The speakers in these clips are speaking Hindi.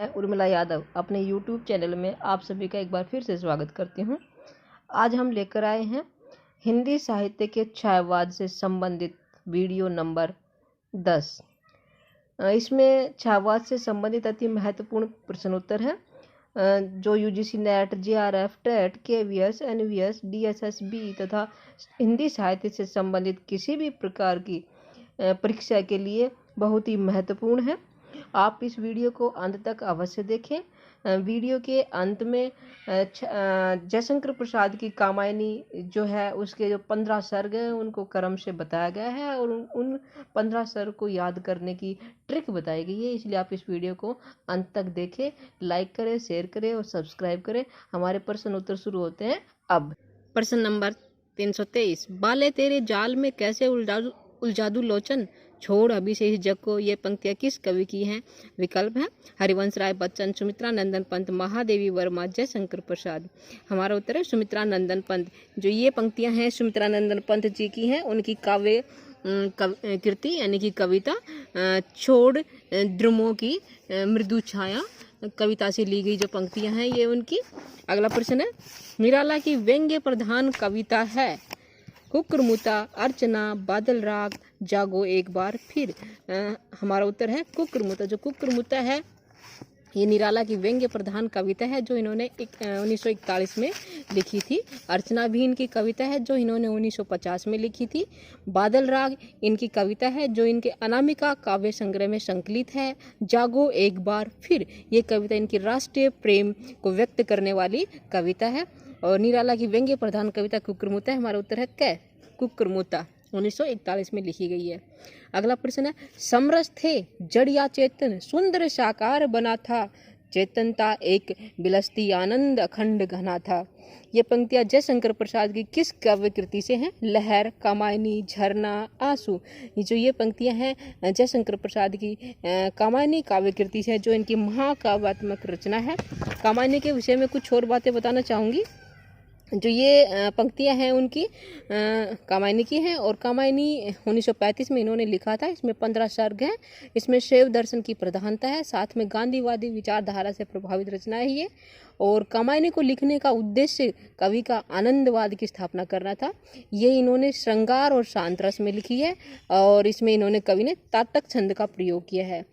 मैं उर्मिला यादव अपने YouTube चैनल में आप सभी का एक बार फिर से स्वागत करती हूँ। आज हम लेकर आए हैं हिंदी साहित्य के छायावाद से संबंधित वीडियो नंबर 10। इसमें छायावाद से संबंधित अति महत्वपूर्ण प्रश्नोत्तर हैं जो UGC NET, JRF, TET, KVS, NVS, DSSB तथा हिंदी साहित्य से संबंधित किसी भी प्रकार की परीक्षा के लिए बहुत ही महत्वपूर्ण है। आप इस वीडियो को अंत तक अवश्य देखें। वीडियो के अंत में जयशंकर प्रसाद की कामायनी जो है उसके जो 15 सर्ग हैं उनको क्रम से बताया गया है और उन 15 सर्ग को याद करने की ट्रिक बताई गई है। इसलिए आप इस वीडियो को अंत तक देखें, लाइक करें, शेयर करें और सब्सक्राइब करें। हमारे प्रश्न उत्तर शुरू होते हैं अब। प्रश्न नंबर 323, बाले तेरे जाल में कैसे उलझादू लोचन, छोड़ अभी से इस जग को। ये पंक्तियां किस कवि की हैं? विकल्प है हरिवंश राय बच्चन, सुमित्रा नंदन पंत, महादेवी वर्मा, जयशंकर प्रसाद। हमारा उत्तर है सुमित्रा नंदन पंत। जो ये पंक्तियां हैं सुमित्रा नंदन पंत जी की हैं। उनकी काव्य कृति यानी कि कविता छोड़ ड्रमों की मृदु छाया कविता से ली गई जो पंक्तियां हैं ये उनकी। अगला प्रश्न है निराला की व्यंग्य प्रधान कविता है? कुकुरमुता, अर्चना, बादल राग, जागो एक बार फिर। हमारा उत्तर है कुकुरमुता। जो कुकुरमुता है ये निराला की व्यंग्य प्रधान कविता है जो इन्होंने 1941 में लिखी थी। अर्चना भी इनकी कविता है जो इन्होंने 1950 में लिखी थी। बादल राग इनकी कविता है जो इनके अनामिका काव्य संग्रह में संकलित है। जागो एक बार फिर ये कविता इनकी राष्ट्रीय प्रेम को व्यक्त करने वाली कविता है। और निराला की व्यंग्य प्रधान कविता कुकुरमुता है। हमारा उत्तर है कै कुकुरमुता, 1941 में लिखी गई है। अगला प्रश्न है समरस थे जड़ या चेतन, सुंदर साकार बना था, चेतनता एक बिलस्ती आनंद अखंड घना था। ये पंक्तियां जयशंकर प्रसाद की किस काव्य कृति से हैं? लहर, कामायनी, झरना, आंसू। जो ये पंक्तियां हैं जयशंकर प्रसाद की कामायनी काव्य कृति से, जो इनकी महाकाव्यात्मक रचना है। कामायनी के विषय में कुछ और बातें बताना चाहूँगी। जो ये पंक्तियां हैं उनकी कामायनी की हैं और कामायनी 1935 में इन्होंने लिखा था। इसमें 15 सर्ग हैं। इसमें शैव दर्शन की प्रधानता है, साथ में गांधीवादी विचारधारा से प्रभावित रचना है ये। और कामायनी को लिखने का उद्देश्य कवि का आनंदवाद की स्थापना करना था। ये इन्होंने श्रृंगार और शांत रस में लिखी है और इसमें इन्होंने कवि ने ताटक छंद का प्रयोग किया है।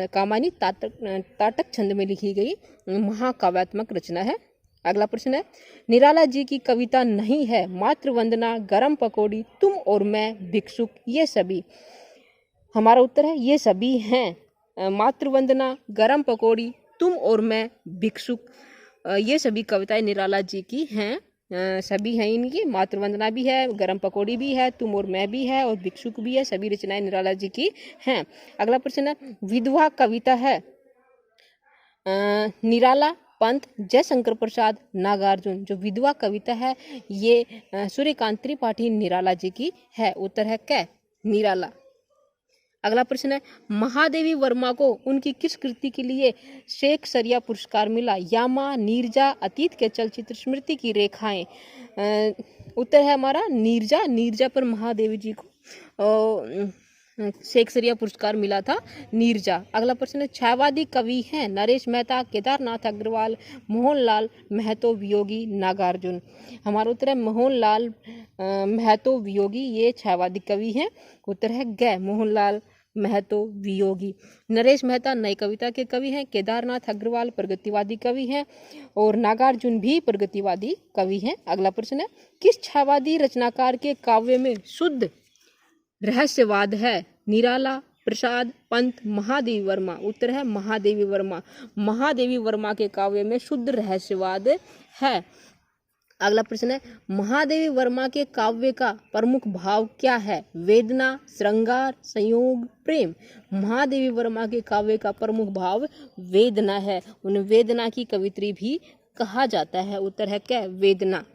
कामायनी ताटक छंद में लिखी गई महाकाव्यात्मक रचना है। अगला प्रश्न है निराला जी की कविता नहीं है मातृ वंदना, गरम पकौड़ी, तुम और मैं, भिक्षुक, ये सभी। हमारा उत्तर है ये सभी हैं। मातृ वंदना, गरम पकौड़ी, तुम और मैं, भिक्षुक, ये सभी कविताएं निराला जी की हैं। सभी हैं इनकी। मातृ वंदना भी है, गरम पकौड़ी भी है, तुम और मैं भी है और भिक्षुक भी है। सभी रचनाएं निराला जी की हैं। अगला प्रश्न है विधवा कविता है? निराला, पंत, जयशंकर प्रसाद, नागार्जुन। जो विधवा कविता है ये सूर्यकांत त्रिपाठी निराला जी की है। उत्तर है कै निराला। अगला प्रश्न है महादेवी वर्मा को उनकी किस कृति के लिए शेक्सपियर पुरस्कार मिला? यामा, नीरजा, अतीत के चलचित्र, स्मृति की रेखाएं। उत्तर है हमारा नीरजा। नीरजा पर महादेवी जी को शेक्सपियर पुरस्कार मिला था, नीरजा। अगला प्रश्न है छायावादी कवि हैं? नरेश मेहता, केदारनाथ अग्रवाल, मोहनलाल महतो वियोगी, नागार्जुन। हमारा उत्तर है मोहनलाल महतो वियोगी, ये छायावादी कवि हैं। उत्तर है ग मोहनलाल महतो वियोगी। नरेश मेहता नई कविता के कवि हैं, केदारनाथ अग्रवाल प्रगतिवादी कवि हैं और नागार्जुन भी प्रगतिवादी कवि हैं। अगला प्रश्न है किस छायावादी रचनाकार के काव्य में शुद्ध रहस्यवाद है? निराला, प्रसाद, पंत, महादेवी वर्मा। उत्तर है महादेवी वर्मा। महादेवी वर्मा के काव्य में शुद्ध रहस्यवाद है। अगला प्रश्न है महादेवी वर्मा के काव्य का प्रमुख भाव क्या है? वेदना, श्रृंगार, संयोग, प्रेम। महादेवी वर्मा के काव्य का प्रमुख भाव वेदना है। उन्हें वेदना की कवित्री भी कहा जाता है। उत्तर है क्या? वेदना।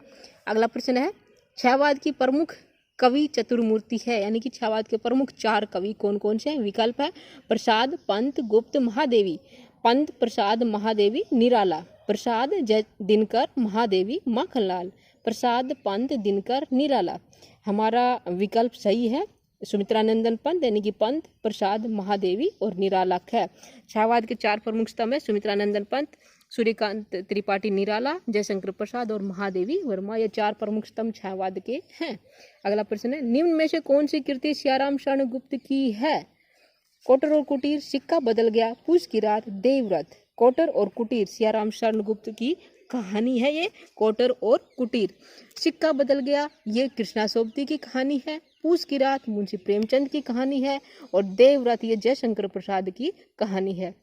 अगला प्रश्न है छायावाद की प्रमुख कवि चतुर्मूर्ति है, यानी कि छायावाद के प्रमुख 4 कवि कौन कौन से हैं? विकल्प है प्रसाद, पंत, गुप्त, महादेवी। पंत, प्रसाद, महादेवी, निराला। प्रसाद, दिनकर, महादेवी, माखनलाल। प्रसाद, पंत, दिनकर, निराला। हमारा विकल्प सही है। सुमित्रानंदन पंत यानी कि पंत, प्रसाद, महादेवी और निराला है। छायावाद के 4 प्रमुख स्तंभ है, सुमित्रानंदन पंत, सूर्यकांत त्रिपाठी निराला, जयशंकर प्रसाद और महादेवी वर्मा। ये 4 प्रमुख स्तंभ छायावाद के हैं। अगला प्रश्न है, निम्न में से कौन सी कृति सियाराम शरण गुप्त की है? कोटर और कुटीर, सिक्का बदल गया, पूस की रात, देवव्रत। कोटर और कुटीर सियाराम शरण गुप्त की कहानी है। ये कोटर और कुटीर। सिक्का बदल गया ये कृष्णा सोबती की कहानी है। पूस की रात मुंशी प्रेमचंद की कहानी है और देवव्रत ये जयशंकर प्रसाद की कहानी है।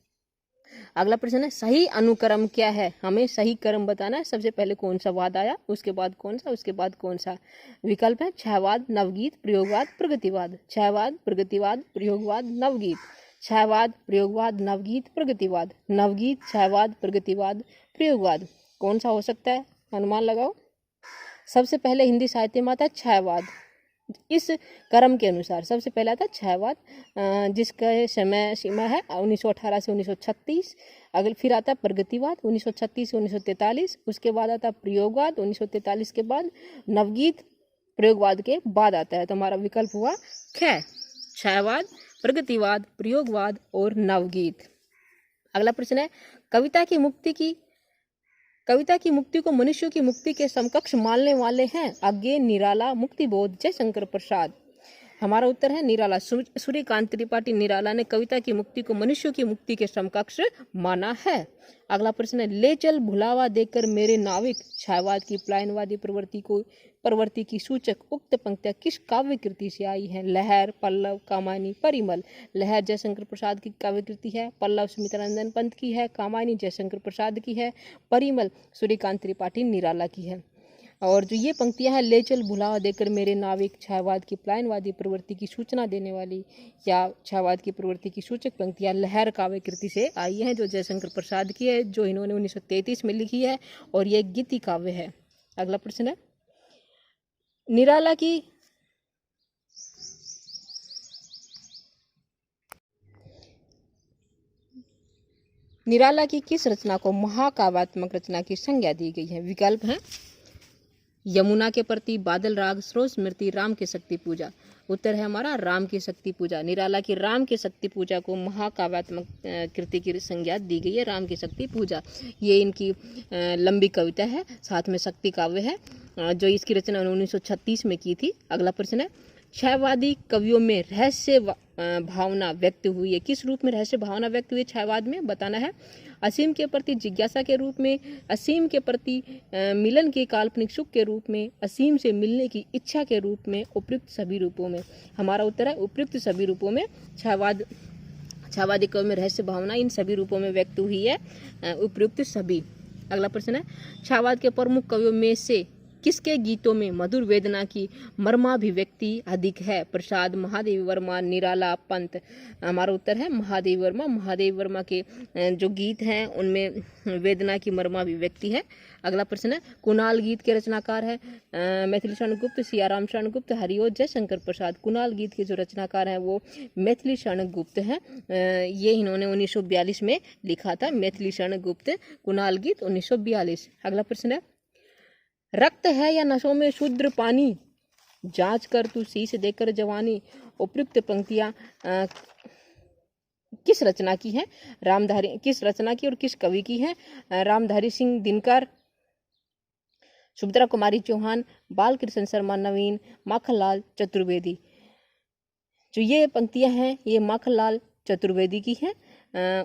अगला प्रश्न है, सही अनुक्रम क्या है? हमें सही क्रम बताना है। सबसे पहले कौन सा वाद आया, उसके बाद कौन सा, उसके बाद कौन सा। विकल्प है छायावाद, नवगीत, प्रयोगवाद, प्रगतिवाद। छायावाद, प्रगतिवाद, प्रयोगवाद, नवगीत। छायावाद, प्रयोगवाद, नवगीत, प्रगतिवाद। नवगीत, छायावाद, प्रगतिवाद, प्रयोगवाद। कौन सा हो सकता है? अनुमान लगाओ। सबसे पहले हिंदी साहित्य में आता है छायावाद। इस क्रम के अनुसार सबसे पहला था छायावाद, जिसका समय सीमा है 1918 से 1936। अगल फिर आता प्रगतिवाद 1936 से 1943। उसके बाद आता प्रयोगवाद 1943 के बाद। नवगीत प्रयोगवाद के बाद आता है। तो हमारा विकल्प हुआ ख, छायावाद, प्रगतिवाद, प्रयोगवाद और नवगीत। अगला प्रश्न है, कविता की मुक्ति को मनुष्य की मुक्ति के समकक्ष मानने वाले हैं? आगे निराला, मुक्तिबोध, जयशंकर प्रसाद। हमारा उत्तर है निराला। सूर्यकांत त्रिपाठी निराला ने कविता की मुक्ति को मनुष्य की मुक्ति के समकक्ष माना है। अगला प्रश्न है, ले चल भुलावा देकर मेरे नाविक। छायावाद की पलायनवादी प्रवृत्ति की सूचक उक्त पंक्तियां किस काव्य कृति से आई हैं? लहर, पल्लव, कामायनी, परिमल। लहर जयशंकर प्रसाद की काव्य कृति है। पल्लव सुमित्रानंदन पंत की है। कामायनी जयशंकर प्रसाद की है। परिमल सूर्यकांत त्रिपाठी निराला की है। और जो ये पंक्तियां हैं, ले चल भुलावा देकर मेरे नाविक, छायावाद की पलायनवादी प्रवृत्ति की सूचना देने वाली या छायावाद की प्रवृत्ति की सूचक पंक्तियां लहर काव्य कृति से आई हैं, जो जयशंकर प्रसाद की है, जो इन्होंने 1933 में लिखी है और ये गीति काव्य है। अगला प्रश्न है, निराला की किस रचना को महाकाव्यात्मक रचना की संज्ञा दी गई है? विकल्प है यमुना के प्रति, बादल राग, सरोज स्मृति, राम की शक्ति पूजा। उत्तर है हमारा राम की शक्ति पूजा। निराला की राम की शक्ति पूजा को महाकाव्यात्मक कृति की संज्ञा दी गई है, राम की शक्ति पूजा। ये इनकी लंबी कविता है, साथ में शक्ति काव्य है, जो इसकी रचना 1936 में की थी। अगला प्रश्न है, छायावादी कवियों में रहस्य भावना व्यक्त हुई है? किस रूप में रहस्य भावना व्यक्त हुई छायावाद में? बताना है। असीम के प्रति जिज्ञासा के रूप में, असीम के प्रति मिलन के काल्पनिक सुख के रूप में, असीम से मिलने की इच्छा के रूप में, उपयुक्त सभी रूपों में। हमारा उत्तर है उपयुक्त सभी रूपों में। छायावादी कवियों में रहस्य भावना इन सभी रूपों में व्यक्त हुई है, उपयुक्त सभी। अगला प्रश्न है, छायावाद के प्रमुख कवियों में से किसके गीतों में मधुर वेदना की मर्माभिव्यक्ति अधिक है? प्रसाद, महादेवी वर्मा, निराला, पंत। हमारा उत्तर है महादेवी वर्मा। महादेवी वर्मा के जो गीत हैं उनमें वेदना की मर्माभिव्यक्ति है। अगला प्रश्न है, कुणाल गीत के रचनाकार है? मैथिली शरण गुप्त, सियाराम शरण गुप्त, हरिओद, जयशंकर प्रसाद। कुणाल गीत के जो रचनाकार हैं वो मैथिली शरण गुप्त हैं। ये इन्होंने 1942 में लिखा था, मैथिली शरण गुप्त, कुणाल गीत 1942। अगला प्रश्न है, रक्त है या नशों में शुद्र पानी, जांच कर तू शीश देकर जवानी। उपयुक्त पंक्तियां किस रचना की है? किस रचना की और किस कवि की है? रामधारी सिंह दिनकर, सुभद्रा कुमारी चौहान, बालकृष्ण शर्मा नवीन, माखनलाल चतुर्वेदी। जो ये पंक्तियां हैं ये माखनलाल चतुर्वेदी की हैं।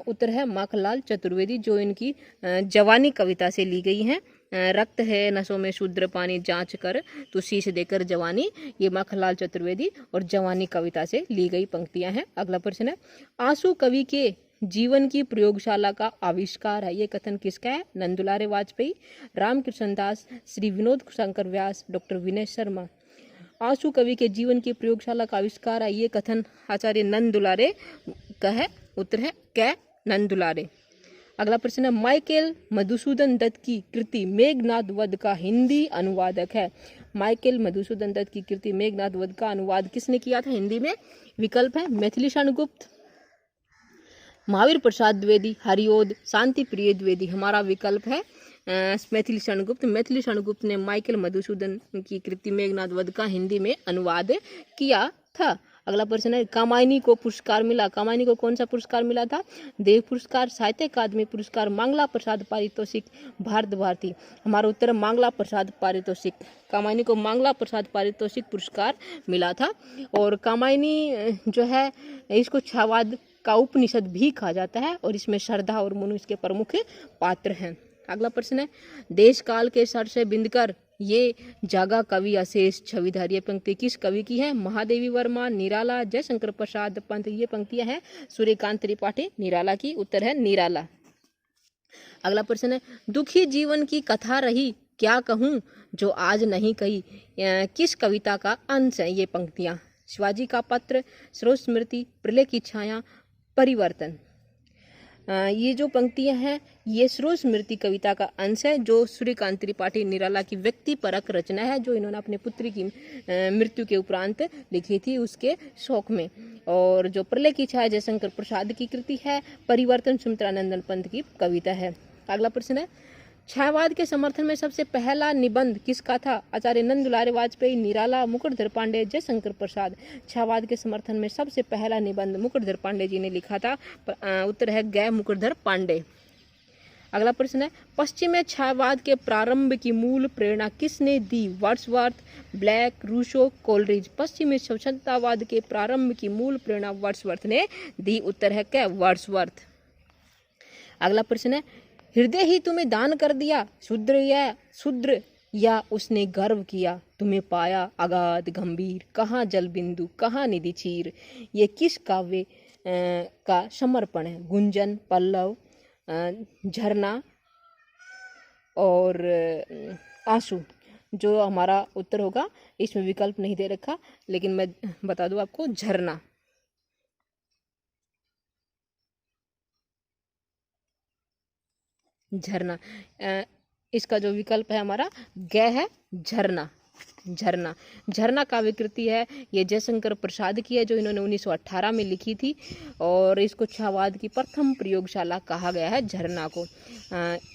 उत्तर है माखनलाल चतुर्वेदी, जो इनकी जवानी कविता से ली गई हैं। रक्त है नसों में शुद्र पानी, जांच कर तो शीश देकर जवानी, ये माखनलाल चतुर्वेदी और जवानी कविता से ली गई पंक्तियां हैं। अगला प्रश्न है, आंसू कवि के जीवन की प्रयोगशाला का आविष्कार है? ये कथन किसका है? नंदुलारे वाजपेयी, रामकृष्ण दास, श्री विनोद शंकर व्यास, डॉक्टर विनय शर्मा। आंसू कवि के जीवन की प्रयोगशाला का आविष्कार है, ये कथन आचार्य नंदुलारे का है। उत्तर है क, नंदुलारे। अगला प्रश्न है, माइकल मधुसूदन दत्त की कृति मेघनाद वध का हिंदी अनुवादक है? माइकल मधुसूदन दत्त की कृति मेघनाद वध का अनुवाद किसने किया था हिंदी में? विकल्प है मैथिली शरण गुप्त, महावीर प्रसाद द्विवेदी, हरिओद, शांति प्रिय द्विवेदी। हमारा विकल्प है मैथिली शरण गुप्त। मैथिली शरण गुप्त ने माइकल मधुसूदन की कृति मेघनाद वध का हिंदी में अनुवाद किया था। अगला प्रश्न है, कामायनी को पुरस्कार मिला। कामायनी को कौन सा पुरस्कार मिला था? देव पुरस्कार, साहित्य अकादमी पुरस्कार, मंगला प्रसाद पारितोषिक, भारत भारती। हमारा उत्तर है मंगला प्रसाद पारितोषिक। कामायनी को मंगला प्रसाद पारितोषिक पुरस्कार मिला था। और कामायनी जो है इसको छायावाद का उपनिषद भी कहा जाता है और इसमें श्रद्धा और मनु इसके प्रमुख पात्र हैं। अगला प्रश्न है, देश काल के सर से बिंदकर ये जागा कवि अशेष छविधारी। ये पंक्ति किस कवि की है? महादेवी वर्मा, निराला, जयशंकर प्रसाद पंत। ये पंक्तियां हैं सूर्यकांत त्रिपाठी निराला की। उत्तर है निराला। अगला प्रश्न है, दुखी जीवन की कथा रही क्या कहूँ जो आज नहीं कही। किस कविता का अंश है ये पंक्तियां? शिवाजी का पत्र, स्रोत स्मृति, प्रलय की छाया, परिवर्तन। ये जो पंक्तियां हैं ये स्रोत स्मृति कविता का अंश है जो सूर्यकांत त्रिपाठी निराला की व्यक्तिपरक रचना है जो इन्होंने अपने पुत्री की मृत्यु के उपरांत लिखी थी उसके शौक में। और जो प्रलय की छाया जयशंकर प्रसाद की कृति है। परिवर्तन सुमित्रानंदन पंत की कविता है। अगला प्रश्न है, छायावाद के समर्थन में सबसे पहला निबंध किसका था? आचार्य नंद दुलारे वाजपेयी, निराला, मुकुटधर पांडे, जयशंकर प्रसाद। छायावाद के समर्थन में सबसे पहला निबंध मुकुटधर पांडे जी ने लिखा था। उत्तर है गै मुकुटधर पांडे। अगला प्रश्न है, पश्चिमी छायावाद के प्रारंभ की मूल प्रेरणा किसने दी? Wordsworth, Blake, Rousseau, Coleridge. पश्चिमी स्वच्छतावाद के प्रारंभ की मूल प्रेरणा वर्ड्सवर्थ ने दी। उत्तर है क्या? वर्ड्सवर्थ। अगला प्रश्न है, हृदय ही तुम्हें दान कर दिया, शूद्र या उसने गर्व किया, तुम्हें पाया अगाध गंभीर, कहाँ जल बिंदु कहाँ निधि चीर। ये किस काव्य का समर्पण है? गुंजन, पल्लव, झरना और आंसू। जो हमारा उत्तर होगा इसमें विकल्प नहीं दे रखा लेकिन मैं बता दूं आपको, झरना। झरना। इसका जो विकल्प है हमारा ग है झरना। झरना। झरना काव्य कृति है ये जयशंकर प्रसाद की है जो इन्होंने 1918 में लिखी थी और इसको छायावाद की प्रथम प्रयोगशाला कहा गया है झरना को।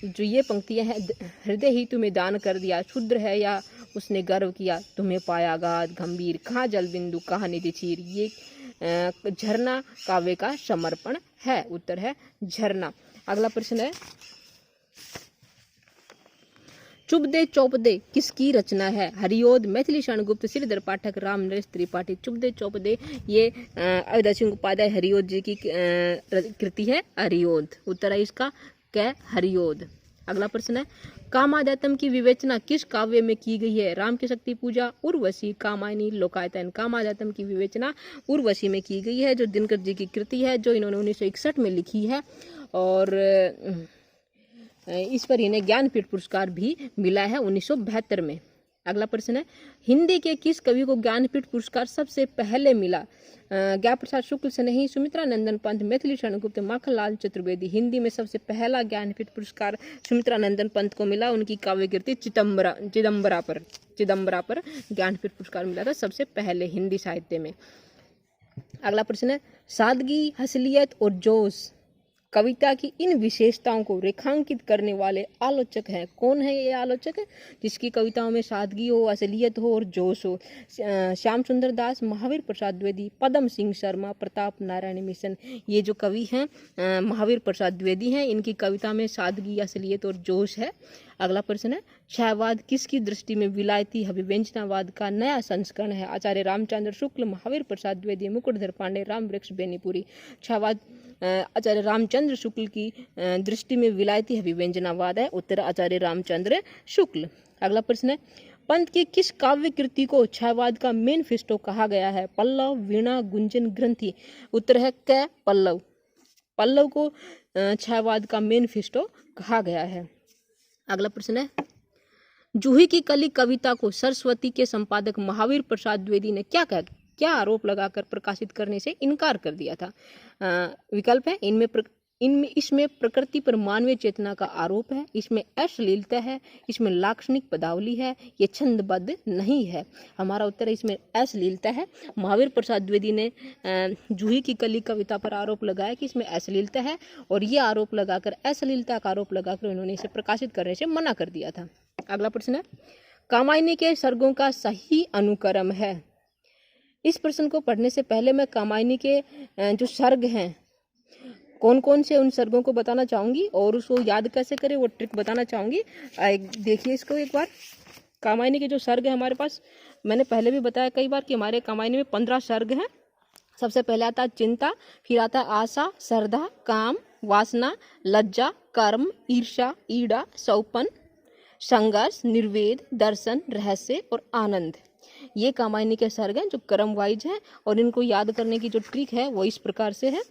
जो ये पंक्तियां हैं, हृदय ही तुम्हें दान कर दिया, क्षुद्र है या उसने गर्व किया, तुम्हें पाया अगाध गंभीर, कहाँ जल बिंदु कहाँ निधि चीर। ये झरना काव्य का समर्पण है। उत्तर है झरना। अगला प्रश्न है, चुप दे चौप दे किसकी रचना है? हरिओद, मैथिली शरण गुप्त, श्रीधर पाठक, राम नरेश त्रिपाठी। चुप दे चौप दे ये अयोध्या सिंह उपाध्याय हरिओद जी की कृति है। हरिओद। उत्तर है इसका क्या? हरिओद। अगला प्रश्न है, कामाद्यतम की विवेचना किस काव्य में की गई है? राम की शक्ति पूजा, उर्वशी, कामायनी, लोकायतन। कामाद्यतम की विवेचना उर्वशी में की गई है जो दिनकर जी की कृति है जो इन्होंने 1961 में लिखी है और इस पर इन्हें ज्ञानपीठ पुरस्कार भी मिला है 1972 में। अगला प्रश्न है, हिंदी के किस कवि को ज्ञानपीठ पुरस्कार सबसे पहले मिला? ज्ञान प्रसाद शुक्ल से नहीं, सुमित्रा नंदन पंत, मैथिली शरण गुप्त, माखनलाल चतुर्वेदी। हिंदी में सबसे पहला ज्ञानपीठ पुरस्कार सुमित्रा नंदन पंत को मिला। उनकी काव्य कृति चिदम्बरा पर ज्ञानपीठ पुरस्कार मिला था सबसे पहले हिंदी साहित्य में। अगला प्रश्न है, सादगी, असलियत और जोश कविता की इन विशेषताओं को रेखांकित करने वाले आलोचक हैं। कौन है ये आलोचक? जिसकी कविताओं में सादगी हो, असलियत हो और जोश हो। श्याम सुंदर दास, महावीर प्रसाद द्विवेदी, पदम सिंह शर्मा, प्रताप नारायण मिशन। ये जो कवि हैं महावीर प्रसाद द्विवेदी हैं। इनकी कविता में सादगी, असलियत और जोश है। अगला प्रश्न है, छायावाद किसकी दृष्टि में विलायती अभिव्यंजनावाद का नया संस्करण है? आचार्य रामचंद्र शुक्ल, महावीर प्रसाद द्विवेदी, मुकुटधर पांडे, राम वृक्ष बेनीपुरी। छायावाद आचार्य रामचंद्र शुक्ल की दृष्टि में विलायती अभिव्यंजनावाद है। उत्तर आचार्य रामचंद्र शुक्ल। अगला प्रश्न है, पंत की किस काव्य कृति को छायावाद का मैनिफेस्टो कहा गया है? पल्लव, वीणा, गुंजन, ग्रंथि। उत्तर है क पल्लव। पल्लव को छायावाद का मैनिफेस्टो कहा गया है। अगला प्रश्न है, जूही की कली कविता को सरस्वती के संपादक महावीर प्रसाद द्विवेदी ने क्या आरोप लगाकर प्रकाशित करने से इनकार कर दिया था? विकल्प है, इसमें प्रकृति पर मानवीय चेतना का आरोप है, इसमें अश्लीलता है, इसमें लाक्षणिक पदावली है, ये छंदबद्ध नहीं है। हमारा उत्तर है इसमें अश्लीलता है। महावीर प्रसाद द्विवेदी ने जूही की कली कविता पर आरोप लगाया कि इसमें अश्लीलता है और ये आरोप लगाकर अश्लीलता का आरोप लगाकर उन्होंने इसे प्रकाशित करने से मना कर दिया था। अगला प्रश्न है, कामायनी के सर्गों का सही अनुक्रम है? इस प्रश्न को पढ़ने से पहले मैं कामायनी के जो सर्ग हैं कौन कौन से, उन सर्गों को बताना चाहूँगी और उसको याद कैसे करें वो ट्रिक बताना चाहूँगी। देखिए इसको एक बार। कामायनी के जो सर्ग है हमारे पास, मैंने पहले भी बताया कई बार कि हमारे कामायनी में 15 सर्ग हैं। सबसे पहले आता है चिंता, फिर आता है आशा, श्रद्धा, काम, वासना, लज्जा, कर्म, ईर्ष्या, ईड़ा, सौपन, संघर्ष, निर्वेद, दर्शन, रहस्य और आनंद। ये कामायनी के सर्ग हैं जो क्रम वाइज है और इनको याद करने की जो ट्रिक है वो इस प्रकार से है।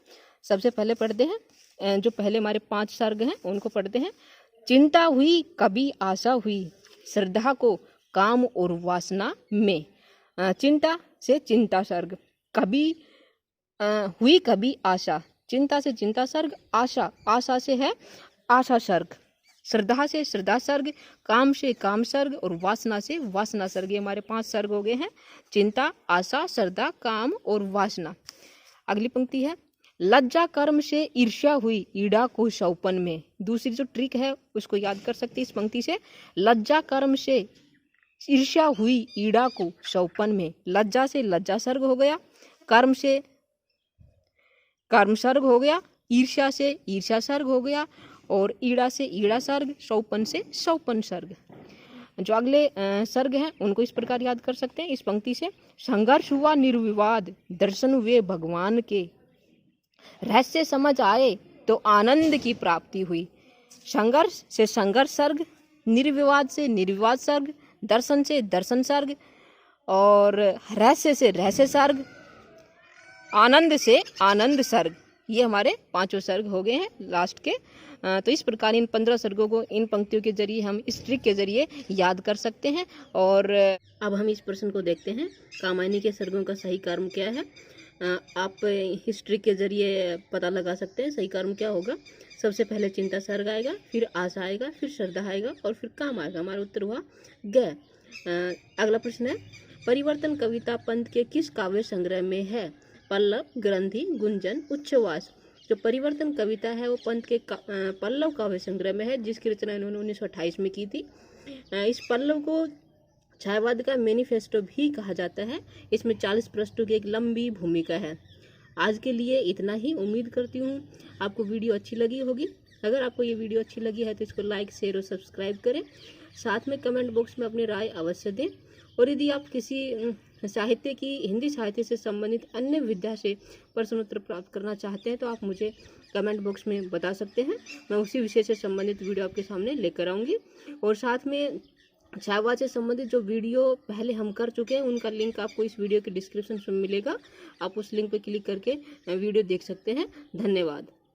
सबसे पहले पढ़ते हैं, जो पहले हमारे 5 सर्ग हैं उनको पढ़ते हैं। चिंता हुई कभी आशा हुई, श्रद्धा को काम और वासना में। चिंता से चिंता सर्ग, कभी हुई कभी आशा, चिंता से चिंता सर्ग, आशा से है आशा सर्ग, श्रद्धा से श्रद्धा सर्ग, काम से काम सर्ग और वासना से वासना सर्ग। ये हमारे 5 सर्ग हो गए हैं, चिंता, आशा, श्रद्धा, काम और वासना। अगली पंक्ति है, लज्जा कर्म से ईर्ष्या हुई, ईड़ा को सौपन में। दूसरी जो ट्रिक है उसको याद कर सकते हैं इस पंक्ति से। लज्जा कर्म से ईर्ष्या हुई, ईड़ा को सौपन में। लज्जा से लज्जा सर्ग हो गया, कर्म से कर्म सर्ग हो गया, ईर्ष्या से ईर्ष्या सर्ग हो गया और ईड़ा से ईड़ा सर्ग, सौपन से सौपन सर्ग। जो अगले सर्ग हैं उनको इस प्रकार याद कर सकते हैं इस पंक्ति से। संघर्ष हुआ निर्विवाद, दर्शन हुए भगवान के, रहस्य समझ आए तो आनंद की प्राप्ति हुई। संघर्ष से संघर्ष सर्ग, निर्विवाद से निर्विवाद सर्ग, दर्शन से दर्शन सर्ग और रहस्य से रहस्य सर्ग, आनंद से आनंद सर्ग। ये हमारे 5 सर्ग हो गए हैं लास्ट के। तो इस प्रकार इन 15 सर्गों को इन पंक्तियों के जरिए हम इस ट्रिक के जरिए याद कर सकते हैं। और अब हम इस प्रश्न को देखते हैं, कामायनी के सर्गों का सही कर्म क्या है। आप इस ट्रिक के जरिए पता लगा सकते हैं सही कर्म क्या होगा। सबसे पहले चिंता सर्ग आएगा, फिर आशा आएगा, फिर श्रद्धा आएगा और फिर काम आएगा। हमारा उत्तर हुआ ग। अगला प्रश्न है, परिवर्तन कविता पंत के किस काव्य संग्रह में है। पल्लव, ग्रंथि, गुंजन, उच्छ्वास। जो परिवर्तन कविता है वो पंत के पल्लव काव्य संग्रह में है, जिसकी रचना इन्होंने 1928 में की थी। इस पल्लव को छायावाद का मैनिफेस्टो भी कहा जाता है। इसमें 40 पृष्ठों की एक लंबी भूमिका है। आज के लिए इतना ही। उम्मीद करती हूँ आपको वीडियो अच्छी लगी होगी। अगर आपको ये वीडियो अच्छी लगी है तो इसको लाइक, शेयर और सब्सक्राइब करें। साथ में कमेंट बॉक्स में अपनी राय अवश्य दें। और यदि आप किसी साहित्य की, हिंदी साहित्य से संबंधित अन्य विधा से प्रश्नोत्तर प्राप्त करना चाहते हैं तो आप मुझे कमेंट बॉक्स में बता सकते हैं। मैं उसी विषय से संबंधित वीडियो आपके सामने लेकर आऊँगी। और साथ में छायावाद से संबंधित जो वीडियो पहले हम कर चुके हैं उनका लिंक आपको इस वीडियो के डिस्क्रिप्शन में मिलेगा। आप उस लिंक पर क्लिक करके वीडियो देख सकते हैं। धन्यवाद।